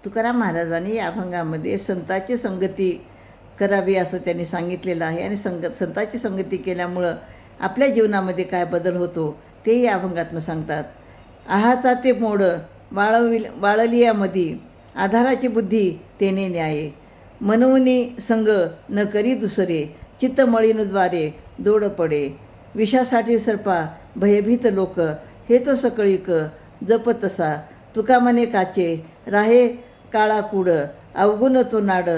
तुकाराम महाराजांनी या अभंगामध्ये संताची संगती करावी असं त्यांनी सांगितलेलं आहे आणि संताची संगती केल्यामुळं आपल्या जीवनामध्ये काय बदल होतो ते या अभंगातनं सांगतात. आहाचा ते मोड वाळलियामधी, आधाराची बुद्धी तेने न्याये, मनवनी संग न करी दुसरे, चित्तमळीनद्वारे दोड पडे, विषासाठी सर्पा भयभीत लोक, हे तो सकळीक जप तसा, तुका मने काचे राहे काळा कूड, अवगुण तो नाड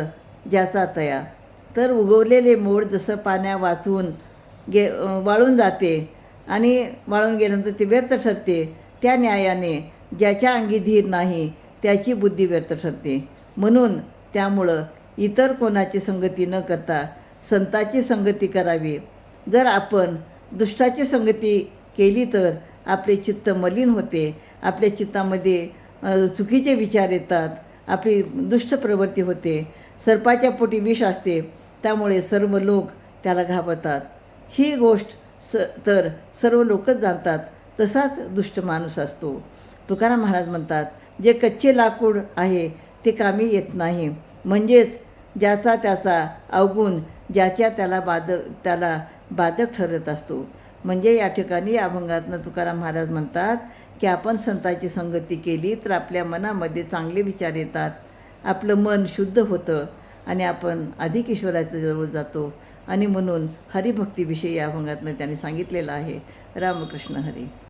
ज्याचा तया. तर उगवलेले मोड जसं पाण्या वाळून जाते आणि वाळून गेल्यानंतर ते व्यर्थ ठरते, त्या न्यायाने ज्याच्या अंगी धीर नाही त्याची बुद्धी व्यर्थ ठरते. म्हणून त्यामुळं इतर कोणाची संगती न करता संताची संगती करावी. जर आपण दुष्टाची संगती केली तर आपले चित्त मलिन होते, आपल्या चित्तामध्ये चुकीचे विचार येतात, आपली दुष्ट प्रवृत्ती होते, सर्पाच्या पोटी विष असते, त्यामुळे सर्व लोक त्याला घाबरतात. ही गोष्ट तर सर्व लोकच जाणतात. तसाच दुष्ट माणूस असतो. तुकाराम महाराज म्हणतात, जे कच्चे लाकूड आहे ते कामी येत नाही, म्हणजेच ज्याचा त्याचा अवगुण ज्याच्या त्याला बाधक ठरत असतो. म्हणजे या ठिकाणी अभंगातनं तुकाराम महाराज म्हणतात की आपण संतांची संगती केली तर आपल्या मनामध्ये चांगले विचार येतात, आपलं मन शुद्ध होतं आणि आपण अधिक ईश्वराच्या जवळ जातो. आणि म्हणून हरिभक्तीविषयी या अभंगातनं त्यांनी सांगितलेलं आहे. रामकृष्ण हरी.